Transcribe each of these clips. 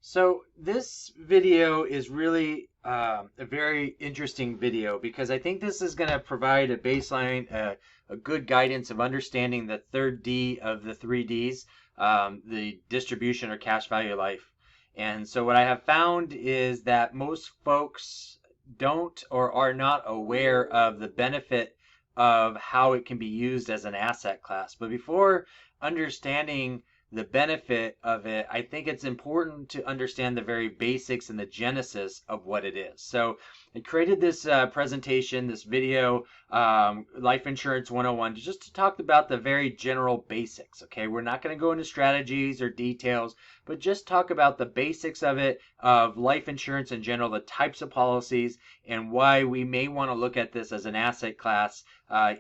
So this video is really a very interesting video because I think this is going to provide a baseline, a good guidance of understanding the third D of the three Ds, the distribution or cash value life. And so what I have found is that most folks don't or are not aware of the benefit of how it can be used as an asset class. But before understanding the benefit of it, I think it's important to understand the very basics and the genesis of what it is. So I created this presentation, this video, Life Insurance 101, just to talk about the very general basics, okay? We're not going to go into strategies or details, but just talk about the basics of it, of life insurance in general, the types of policies, and why we may want to look at this as an asset class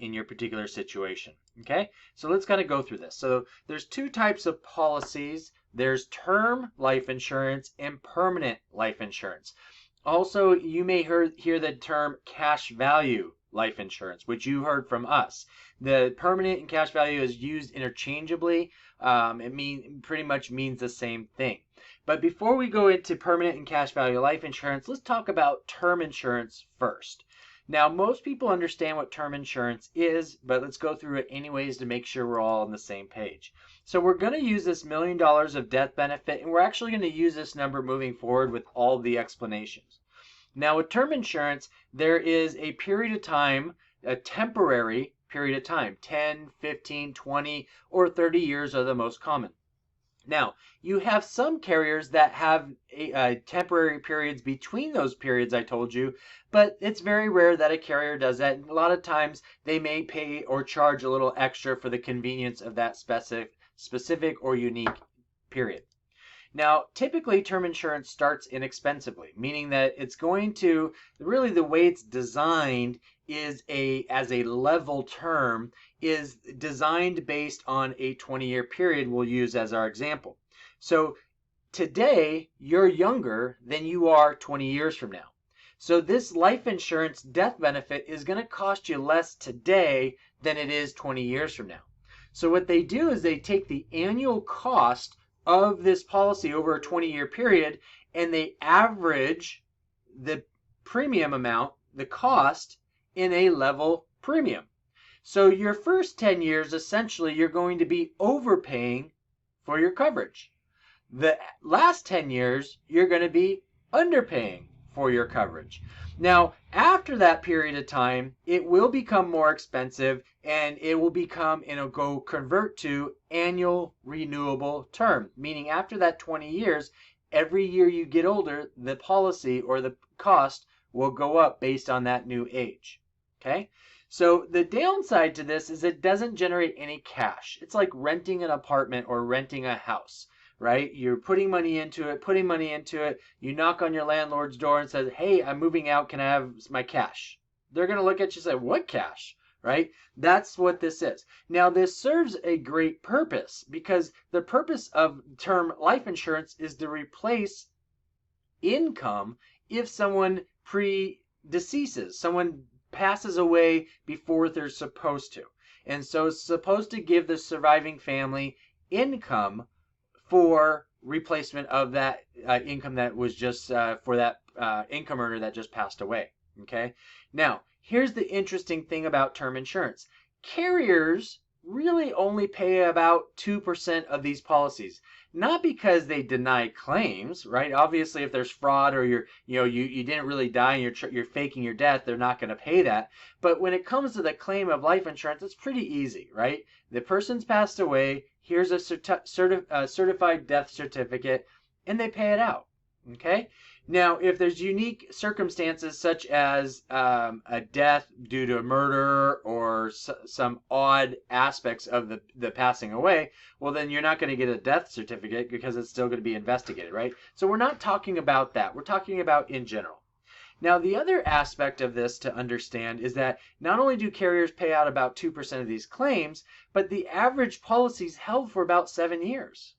in your particular situation. Okay, so let's kind of go through this. So there's two types of policies. There's term life insurance and permanent life insurance. Also, you may hear the term cash value life insurance, which you heard from us. The permanent and cash value is used interchangeably. It pretty much means the same thing. But before we go into permanent and cash value life insurance, let's talk about term insurance first. Now, most people understand what term insurance is, but let's go through it anyways to make sure we're all on the same page. So we're going to use this $1 million of death benefit, and we're actually going to use this number moving forward with all the explanations. Now, with term insurance, there is a period of time, a temporary period of time, 10, 15, 20, or 30 years are the most common. Now, you have some carriers that have temporary periods between those periods I told you, but it's very rare that a carrier does that. And a lot of times they may pay or charge a little extra for the convenience of that specific or unique period. Now, typically term insurance starts inexpensively, meaning that it's going to, really the way it's designed is as a level term, is designed based on a 20-year period we'll use as our example. So today, you're younger than you are 20 years from now. So this life insurance death benefit is going to cost you less today than it is 20 years from now. So what they do is they take the annual cost of this policy over a 20-year period and they average the premium amount, the cost, in a level premium. So your first 10 years, essentially, you're going to be overpaying for your coverage. The last 10 years, you're going to be underpaying for your coverage. Now, after that period of time, it will become more expensive and it will convert to annual renewable term, meaning after that 20 years, every year you get older, the policy or the cost will go up based on that new age. Okay? So the downside to this is it doesn't generate any cash. It's like renting an apartment or renting a house, right? You're putting money into it. You knock on your landlord's door and says, "Hey, I'm moving out. Can I have my cash?" They're going to look at you and say, "What cash?" Right? That's what this is. Now, this serves a great purpose because the purpose of term life insurance is to replace income if someone predeceases, someone passes away before they're supposed to. And so it's supposed to give the surviving family income for replacement of that income that was just for that income earner that just passed away. Okay. Now, here's the interesting thing about term insurance. Carriers really only pay about 2% of these policies. Not because they deny claims, right? Obviously, if there's fraud or you didn't really die and you're faking your death, they're not going to pay that. But when it comes to the claim of life insurance, it's pretty easy, right? The person's passed away. Here's a certified death certificate, and they pay it out. Okay. Now, if there's unique circumstances such as a death due to a murder or some odd aspects of the passing away, well, then you're not going to get a death certificate because it's still going to be investigated, right? So we're not talking about that. We're talking about in general. Now, the other aspect of this to understand is that not only do carriers pay out about 2% of these claims, but the average policy is held for about 7 years.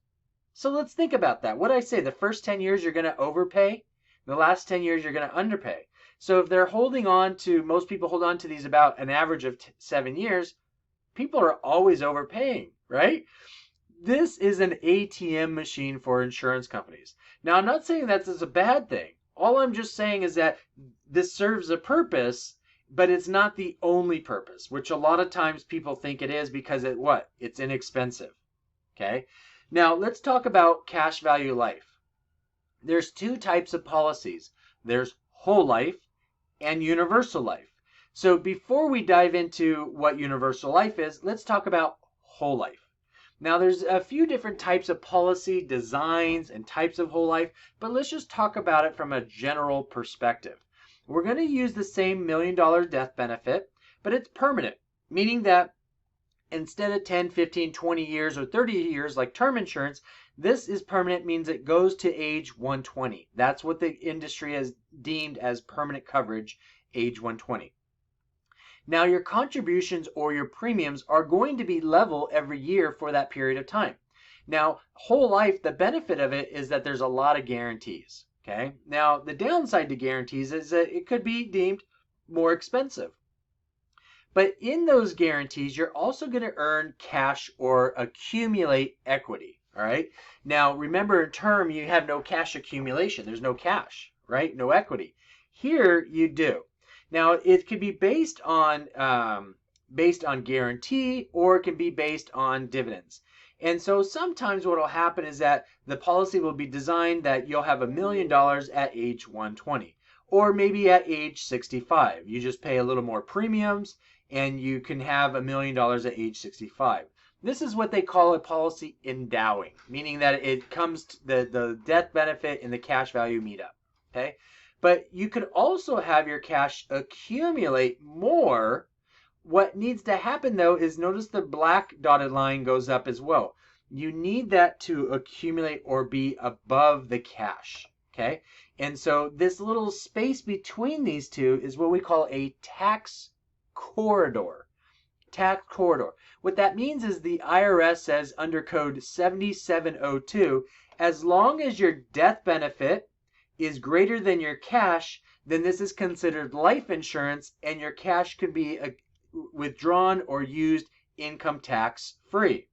So let's think about that. What I say, the first 10 years you're going to overpay, the last 10 years you're going to underpay. So if they're most people hold on to these about an average of 7 years, people are always overpaying, right? This is an ATM machine for insurance companies. Now, I'm not saying that this is a bad thing. All I'm just saying is that this serves a purpose, but it's not the only purpose, which a lot of times people think it is because it's inexpensive. Okay? Now, let's talk about cash value life. There's two types of policies. There's whole life and universal life. So before we dive into what universal life is, let's talk about whole life. Now, there's a few different types of policy designs and types of whole life, but let's just talk about it from a general perspective. We're going to use the same $1 million death benefit, but it's permanent, meaning that instead of 10, 15, 20 years or 30 years like term insurance, this is permanent, means it goes to age 120. That's what the industry has deemed as permanent coverage, age 120. Now, your contributions or your premiums are going to be level every year for that period of time. Now, whole life, the benefit of it is that there's a lot of guarantees. Okay. Now, the downside to guarantees is that it could be deemed more expensive. But in those guarantees, you're also going to earn cash or accumulate equity. All right. Now, remember, in term, you have no cash accumulation. There's no cash, right? No equity. Here, you do. Now, it can be based on guarantee, or it can be based on dividends. And so sometimes what will happen is that the policy will be designed that you'll have $1 million at age 120, or maybe at age 65. You just pay a little more premiums, and you can have $1 million at age 65. This is what they call a policy endowing, meaning that it comes to the death benefit and the cash value meet up. Okay. But you could also have your cash accumulate more. What needs to happen, though, is notice the black dotted line goes up as well. You need that to accumulate or be above the cash. Okay? And so this little space between these two is what we call a tax corridor. Tax corridor. What that means is the IRS says under code 7702, as long as your death benefit is greater than your cash, then this is considered life insurance, and your cash can be withdrawn or used income tax free.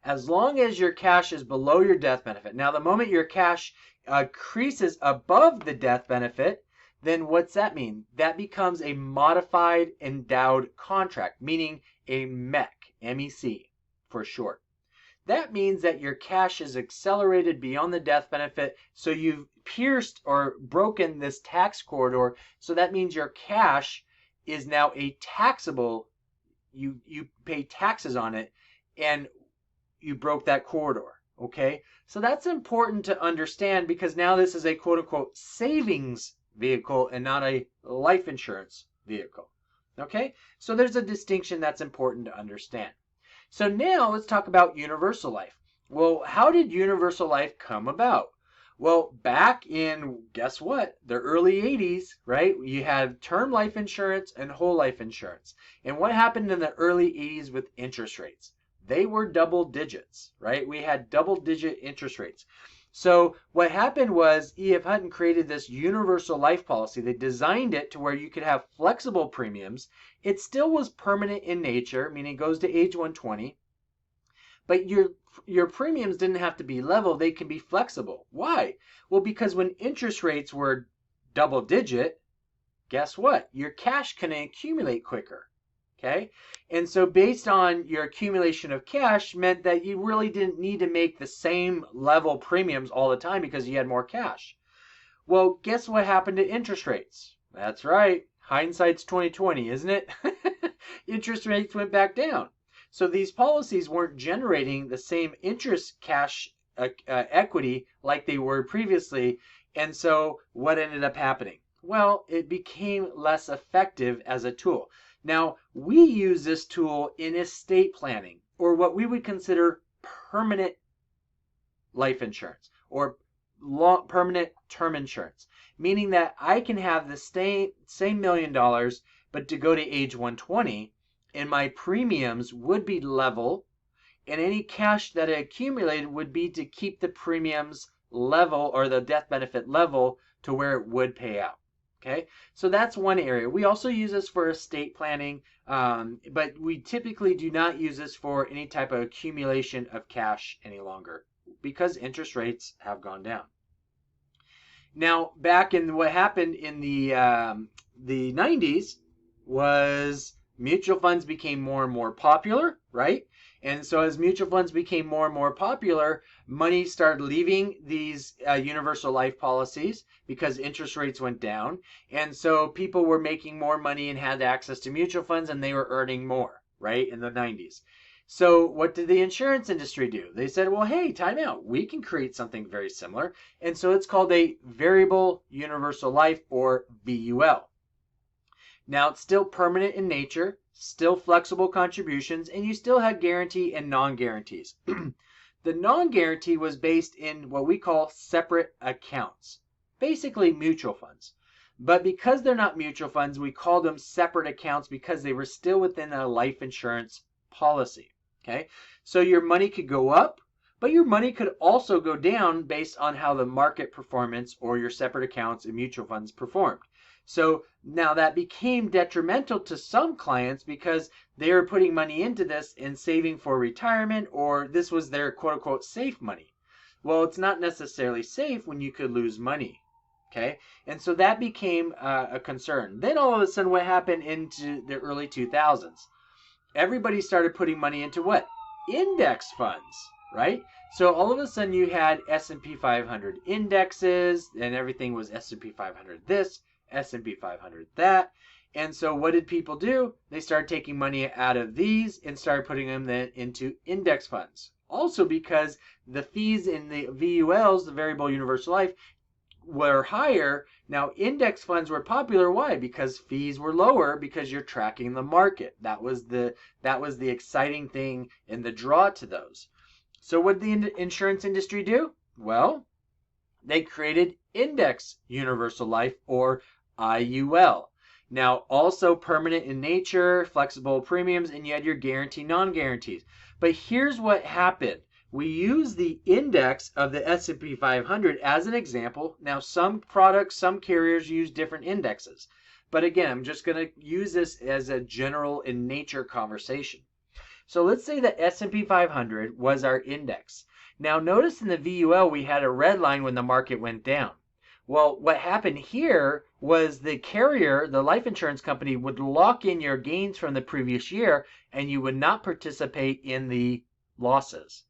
As long as your cash is below your death benefit. Now, the moment your cash increases above the death benefit, then what's that mean? That becomes a modified endowed contract, meaning a MEC, M-E-C for short. That means that your cash is accelerated beyond the death benefit, so you've pierced or broken this tax corridor. So that means your cash is now a taxable, you pay taxes on it, and you broke that corridor. Okay, so that's important to understand, because now this is a quote-unquote savings vehicle and not a life insurance vehicle. Okay, so there's a distinction that's important to understand. So now let's talk about universal life. Well, how did universal life come about? Well, back in, guess what, the early 80s, right? You had term life insurance and whole life insurance. And what happened in the early 80s with interest rates? They were double digits, right? We had double-digit interest rates. So what happened was E.F. Hutton created this universal life policy. They designed it to where you could have flexible premiums. It still was permanent in nature, meaning it goes to age 120. But your premiums didn't have to be level. They can be flexible. Why? Well, because when interest rates were double digit, guess what? Your cash can accumulate quicker. Okay? And so based on your accumulation of cash meant that you really didn't need to make the same level premiums all the time because you had more cash. Well, guess what happened to interest rates? That's right. Hindsight's 2020, isn't it? Interest rates went back down. So these policies weren't generating the same interest cash equity like they were previously. And so what ended up happening? Well, it became less effective as a tool. Now, we use this tool in estate planning, or what we would consider permanent life insurance, or permanent term insurance, meaning that I can have the same $1 million, but to go to age 120, and my premiums would be level, and any cash that I accumulated would be to keep the premiums level, or the death benefit level, to where it would pay out. Okay, so that's one area. We also use this for estate planning, but we typically do not use this for any type of accumulation of cash any longer because interest rates have gone down. Now, back in what happened in the 90s was mutual funds became more and more popular, right? And so as mutual funds became more and more popular, money started leaving these universal life policies because interest rates went down. And so people were making more money and had access to mutual funds and they were earning more, right, in the 90s. So what did the insurance industry do? They said, well, hey, time out. We can create something very similar. And so it's called a variable universal life, or VUL. Now, it's still permanent in nature, still flexible contributions, and you still had guarantee and non-guarantees. The non-guarantee was based in what we call separate accounts, basically mutual funds. But because they're not mutual funds, we call them separate accounts because they were still within a life insurance policy. Okay, so your money could go up, but your money could also go down based on how the market performance or your separate accounts and mutual funds performed. So now that became detrimental to some clients because they were putting money into this and saving for retirement, or this was their quote unquote safe money. Well, it's not necessarily safe when you could lose money. Okay, and so that became a concern. Then all of a sudden, what happened into the early 2000s? Everybody started putting money into what? Index funds, right? So all of a sudden you had S&P 500 indexes and everything was S&P 500 this, S&P 500 that. And so what did people do? They started taking money out of these and started putting them then into index funds. Also because the fees in the VULs, the variable universal life, were higher. Now index funds were popular. Why? Because fees were lower because you're tracking the market. That was the exciting thing and the draw to those. So what did the insurance industry do? Well, they created index universal life, or IUL. Now also permanent in nature, flexible premiums, and you had your guarantee non-guarantees. But here's what happened. We use the index of the S&P 500 as an example. Now, some products, some carriers use different indexes. But again, I'm just going to use this as a general in nature conversation. So let's say that S&P 500 was our index. Now, notice in the VUL, we had a red line when the market went down. Well, what happened here was the carrier, the life insurance company, would lock in your gains from the previous year, and you would not participate in the losses.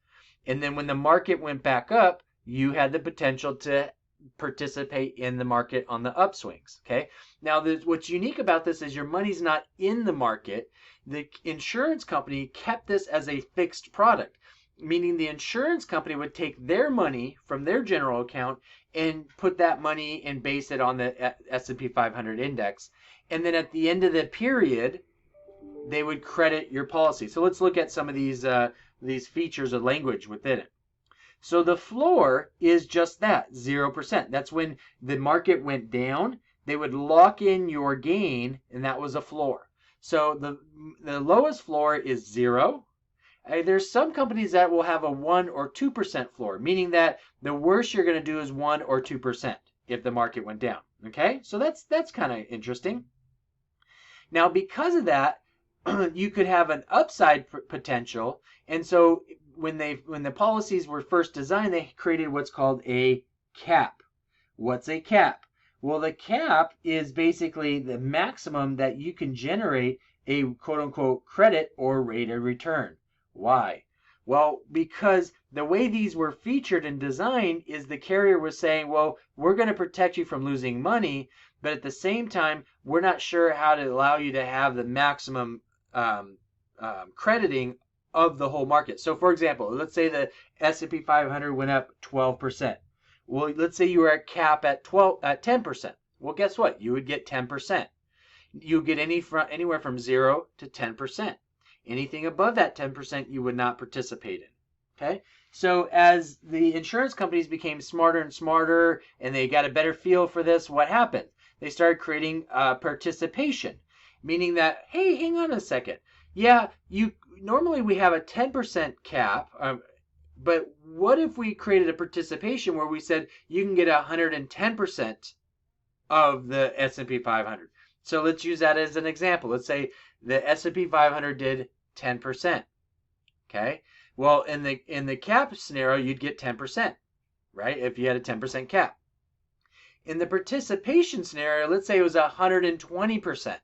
And then when the market went back up, you had the potential to participate in the market on the upswings. Okay. Now, what's unique about this is your money's not in the market. The insurance company kept this as a fixed product, meaning the insurance company would take their money from their general account and put that money and base it on the S&P 500 index. And then at the end of the period, they would credit your policy. So let's look at some of these features of language within it. So the floor is just that, 0%. That's when the market went down, they would lock in your gain, and that was a floor. So the lowest floor is 0. There's some companies that will have a 1 or 2% floor, meaning that the worst you're going to do is 1 or 2% if the market went down. Okay, so that's kind of interesting. Now, because of that, you could have an upside potential. And so when the policies were first designed, they created what's called a cap. What's a cap? Well, the cap is basically the maximum that you can generate a quote unquote credit or rate of return. Why? Well, because the way these were featured and designed is the carrier was saying, well, we're going to protect you from losing money, but at the same time, we're not sure how to allow you to have the maximum crediting of the whole market. So for example, let's say the S&P 500 went up 12%. Well, let's say you were at cap at 10%. Well, guess what? You would get 10%. You get anywhere from 0 to 10%. Anything above that 10% you would not participate in. Okay? So as the insurance companies became smarter and smarter and they got a better feel for this, what happened? They started creating participation, meaning that, hey, hang on a second. Yeah, normally we have a 10% cap, but what if we created a participation where we said you can get 110% of the S&P 500. So let's use that as an example. Let's say the S&P 500 did 10%. Okay? Well, in the cap scenario, you'd get 10%, right? If you had a 10% cap. In the participation scenario, let's say it was 120%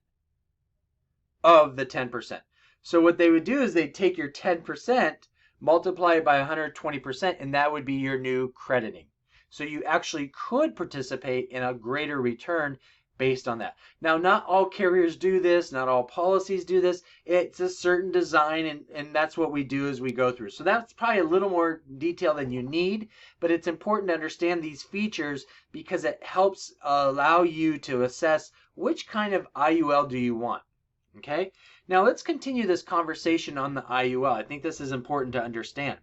of the 10%. So what they would do is they'd take your 10%, multiply it by 120%, and that would be your new crediting. So you actually could participate in a greater return based on that. Now, not all carriers do this, not all policies do this. It's a certain design, and that's what we do as we go through. So that's probably a little more detail than you need, but it's important to understand these features because it helps allow you to assess which kind of IUL do you want. Okay, now let's continue this conversation on the IUL. I think this is important to understand.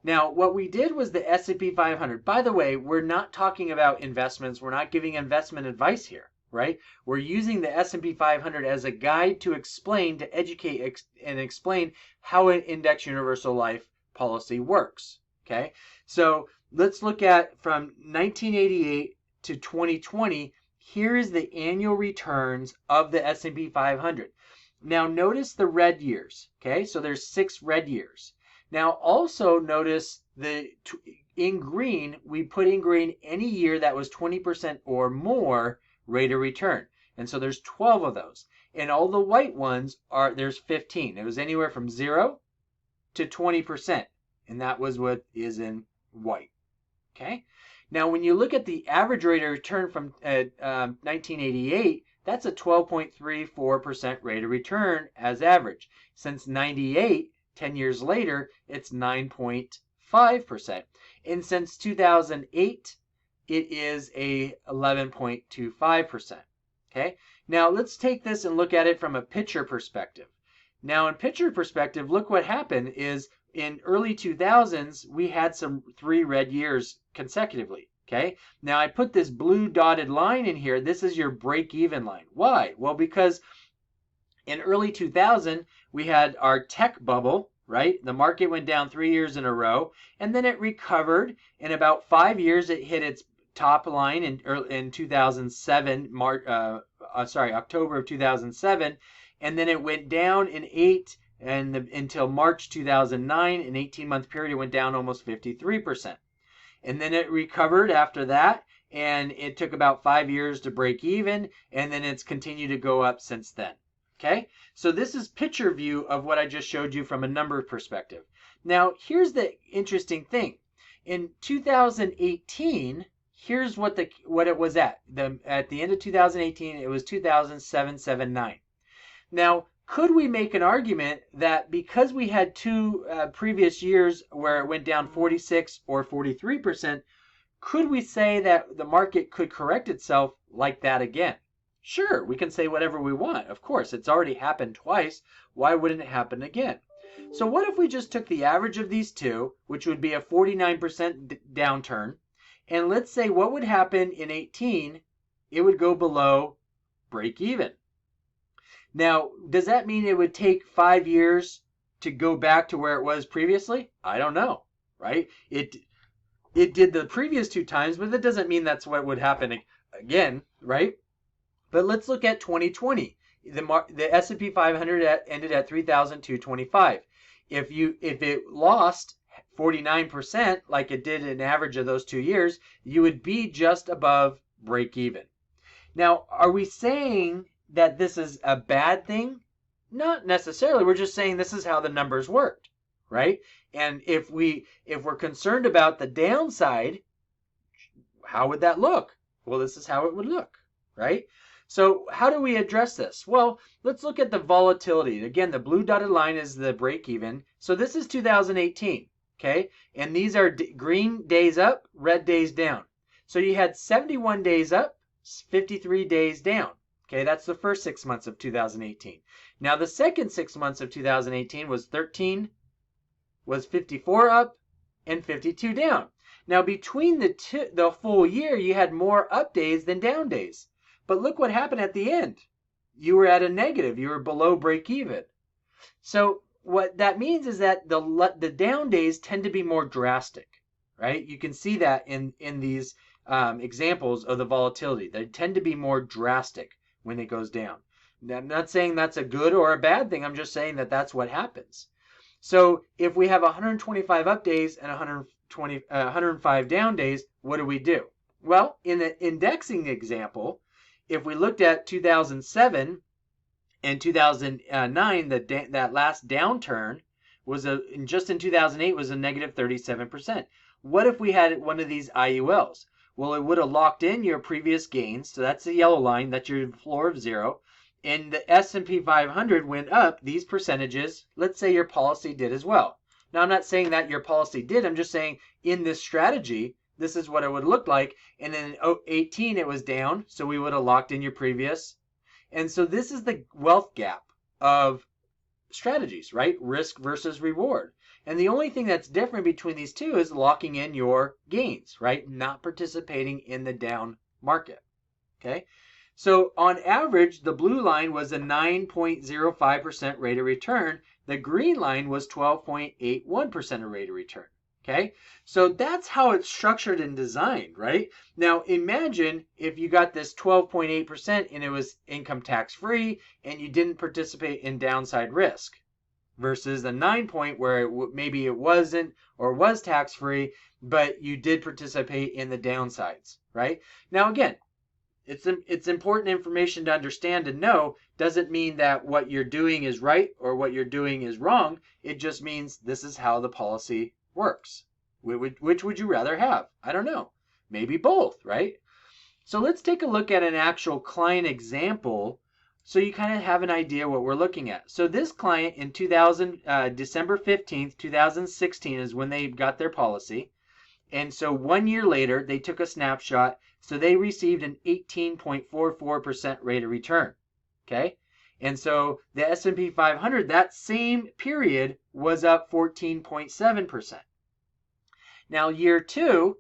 Now, what we did was the S&P 500. By the way, we're not talking about investments. We're not giving investment advice here, right? We're using the S&P 500 as a guide to explain, to educate and explain how an index universal life policy works, okay? So let's look at from 1988 to 2020. Here is the annual returns of the S&P 500. Now notice the red years, okay? So there's 6 red years. Now also notice in green, we put in green any year that was 20% or more rate of return. And so there's 12 of those. And all the white ones there's 15. It was anywhere from 0 to 20%. And that was what is in white, okay? Now when you look at the average rate of return from 1988, that's a 12.34% rate of return as average. Since 98, 10 years later, it's 9.5%. And since 2008, it is a 11.25%. Okay? Now let's take this and look at it from a picture perspective. Now in picture perspective, look what happened is in early 2000s, we had some 3 red years consecutively. Okay, now I put this blue dotted line in here. This is your break-even line. Why? Well, because in early 2000, we had our tech bubble, right? The market went down 3 years in a row, and then it recovered. In about 5 years, it hit its top line in 2007, October of 2007, and then it went down in 8 and until March 2009, an 18-month period, it went down almost 53%. And then it recovered after that, and it took about 5 years to break even, and then it's continued to go up since then. Okay, so this is picture view of what I just showed you from a number perspective. Now, here's the interesting thing. In 2018, here's what it was at. At the end of 2018, it was 2,779. Now, could we make an argument that because we had 2 previous years where it went down 46 or 43%, could we say that the market could correct itself like that again? Sure, we can say whatever we want. Of course, it's already happened twice. Why wouldn't it happen again? So what if we just took the average of these two, which would be a 49% downturn, and let's say what would happen in 18, it would go below break even. Now, does that mean it would take 5 years to go back to where it was previously? I don't know, right? It did the previous 2 times, but that doesn't mean that's what would happen again, right? But let's look at 2020. The S&P 500 ended at 3,225. If it lost 49% like it did an average of those 2 years, you would be just above break even. Now, are we saying that this is a bad thing? Not necessarily. We're just saying this is how the numbers worked, right? And if we're concerned about the downside, how would that look? Well, this is how it would look, right? So how do we address this? Well, let's look at the volatility. Again, the blue dotted line is the break even. So this is 2018, okay? And these are green days up, red days down. So you had 71 days up, 53 days down. Okay, that's the first 6 months of 2018. Now the second 6 months of 2018 was 54 up and 52 down. Now between the full year, you had more up days than down days. But look what happened at the end. You were at a negative. You were below break even. So what that means is that the down days tend to be more drastic, right? You can see that in these examples of the volatility. They tend to be more drastic when it goes down. Now, I'm not saying that's a good or a bad thing. I'm just saying that that's what happens. So if we have 125 up days and 105 down days, what do? Well, in the indexing example, if we looked at 2007 and 2009, that last downturn was just in 2008 was a negative 37%. What if we had one of these IULs? Well, it would have locked in your previous gains. So that's the yellow line. That's your floor of 0. And the S&P 500 went up these percentages. Let's say your policy did as well. Now, I'm not saying that your policy did. I'm just saying in this strategy, this is what it would look like. And in 18, it was down. So we would have locked in your previous. And so this is the wealth gap of strategies, right? Risk versus reward. And the only thing that's different between these two is locking in your gains, right? Not participating in the down market, okay? So on average, the blue line was a 9.05% rate of return. The green line was 12.81% rate of return, okay? So that's how it's structured and designed, right? Now imagine if you got this 12.8% and it was income tax free and you didn't participate in downside risk, versus the 9 point where maybe it wasn't or was tax free, but you did participate in the downsides, right? Now again, it's important information to understand and know. Doesn't mean that what you're doing is right or what you're doing is wrong. It just means this is how the policy works. Which would you rather have? I don't know. Maybe both, right? So let's take a look at an actual client example so you kind of have an idea what we're looking at. So this client in December 15th, 2016 is when they got their policy. And so 1 year later, they took a snapshot. So they received an 18.44% rate of return. Okay. And so the S&P 500, that same period was up 14.7%. Now year 2,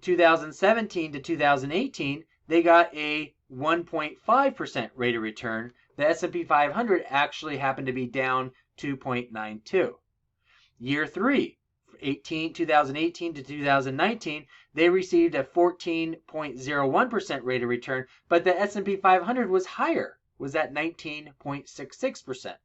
2017 to 2018, they got a 1.5% rate of return. The S&P 500 actually happened to be down 2.92. Year 3, 2018 to 2019, they received a 14.01% rate of return, but the S&P 500 was higher, was at 19.66%.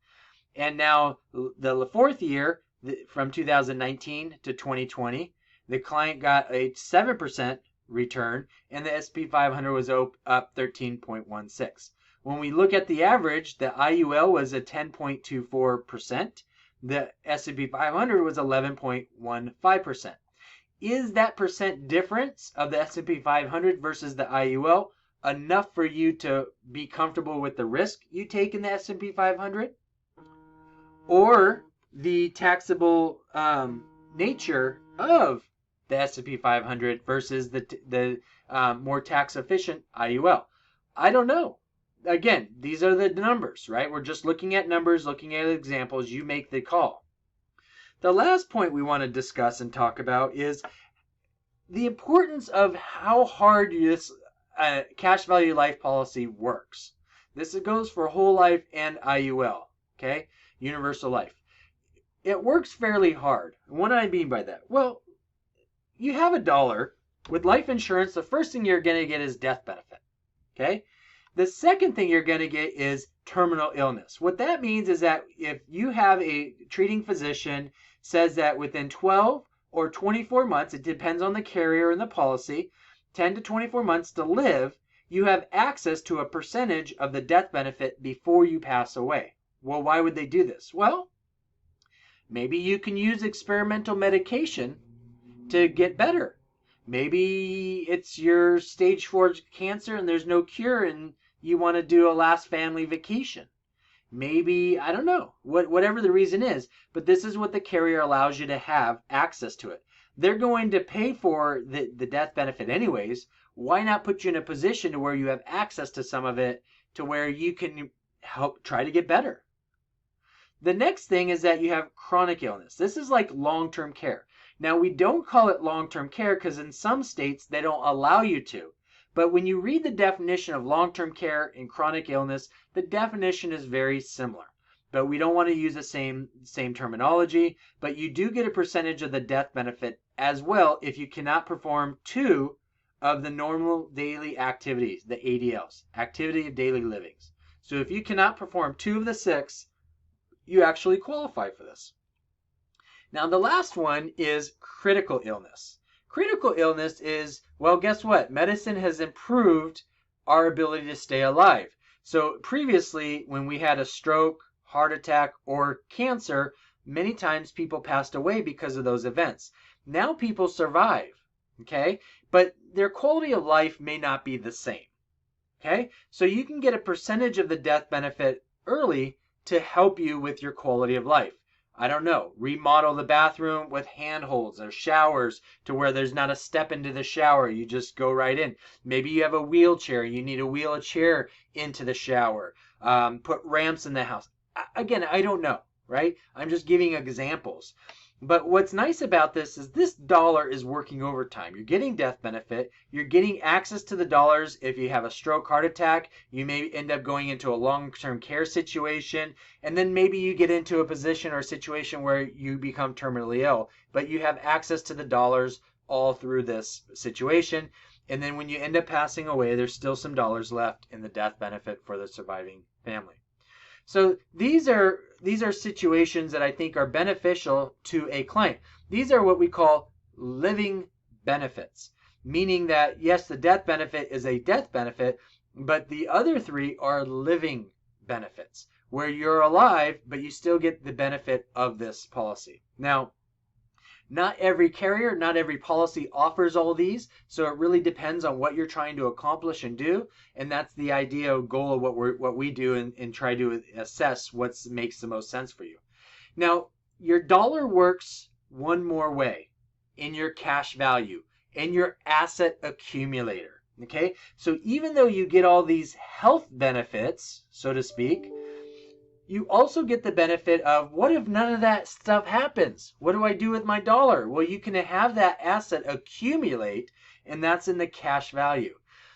And now the fourth year, from 2019 to 2020, the client got a 7% return, and the S&P 500 was up 13.16. When we look at the average, the IUL was a 10.24%. The S&P 500 was 11.15%. Is that percent difference of the S&P 500 versus the IUL enough for you to be comfortable with the risk you take in the S&P 500? Or the taxable nature of the S&P 500 versus the more tax efficient IUL? I don't know. Again, these are the numbers, right? We're just looking at numbers, looking at examples. You make the call. The last point we want to discuss and talk about is the importance of how hard this cash value life policy works. This goes for whole life and IUL, okay? Universal life. It works fairly hard. What do I mean by that? Well, you have $1 with life insurance. The first thing you're going to get is death benefit, okay? The second thing you're going to get is terminal illness. What that means is that if you have a treating physician says that within 12 or 24 months, it depends on the carrier and the policy, 10 to 24 months to live, you have access to a percentage of the death benefit before you pass away. Well, why would they do this? Well, maybe you can use experimental medication to get better. Maybe it's your stage 4 cancer and there's no cure and you want to do a last family vacation. Maybe, I don't know, whatever the reason is, but this is what the carrier allows you to have access to it. They're going to pay for the death benefit anyways. Why not put you in a position to where you have access to some of it to where you can help try to get better? The next thing is that you have chronic illness. This is like long-term care. Now, we don't call it long-term care because in some states they don't allow you to. But when you read the definition of long-term care and chronic illness, the definition is very similar. But we don't want to use the same terminology. But you do get a percentage of the death benefit as well if you cannot perform 2 of the normal daily activities, the ADLs, activity of daily livings. So if you cannot perform 2 of the 6, you actually qualify for this. Now the last one is critical illness. Critical illness is, well, guess what? Medicine has improved our ability to stay alive. So previously, when we had a stroke, heart attack, or cancer, many times people passed away because of those events. Now people survive, okay? But their quality of life may not be the same, okay? So you can get a percentage of the death benefit early to help you with your quality of life. I don't know, remodel the bathroom with handholds or showers to where there's not a step into the shower. You just go right in. Maybe you have a wheelchair. You need to wheel a chair into the shower. Put ramps in the house. Again, I don't know, right? I'm just giving examples. But what's nice about this is this dollar is working overtime. You're getting death benefit. You're getting access to the dollars. If you have a stroke, heart attack, you may end up going into a long-term care situation. And then maybe you get into a position or situation where you become terminally ill. But you have access to the dollars all through this situation. And then when you end up passing away, there's still some dollars left in the death benefit for the surviving family. So these are situations that I think are beneficial to a client. These are what we call living benefits, meaning that yes, the death benefit is a death benefit, but the other 3 are living benefits, where you're alive, but you still get the benefit of this policy. Now, not every carrier, not every policy offers all these, so it really depends on what you're trying to accomplish and do, and that's the idea or goal of what we do and try to assess what makes the most sense for you. Now, your dollar works one more way, in your cash value, in your asset accumulator, okay? So even though you get all these health benefits, so to speak, you also get the benefit of, what if none of that stuff happens? What do I do with my dollar? Well, you can have that asset accumulate, and that's in the cash value.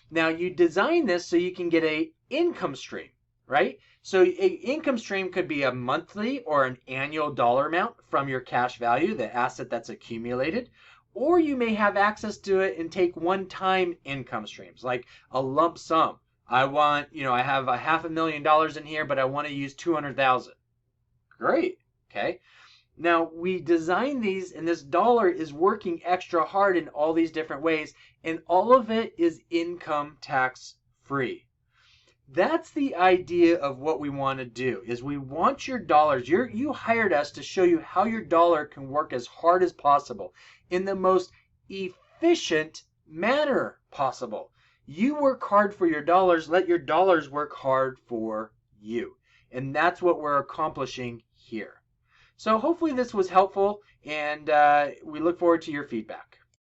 Now, you design this so you can get an income stream, right? So an income stream could be a monthly or an annual dollar amount from your cash value, the asset that's accumulated, or you may have access to it and take one-time income streams, like a lump sum. I want, I have a $500,000 in here, but I want to use 200,000. Great. Okay. Now we design these, and this dollar is working extra hard in all these different ways, and all of it is income tax free. That's the idea of what we want to do, is we want your dollars. You hired us to show you how your dollar can work as hard as possible in the most efficient manner possible. You work hard for your dollars, let your dollars work hard for you. And that's what we're accomplishing here. So hopefully this was helpful, and we look forward to your feedback.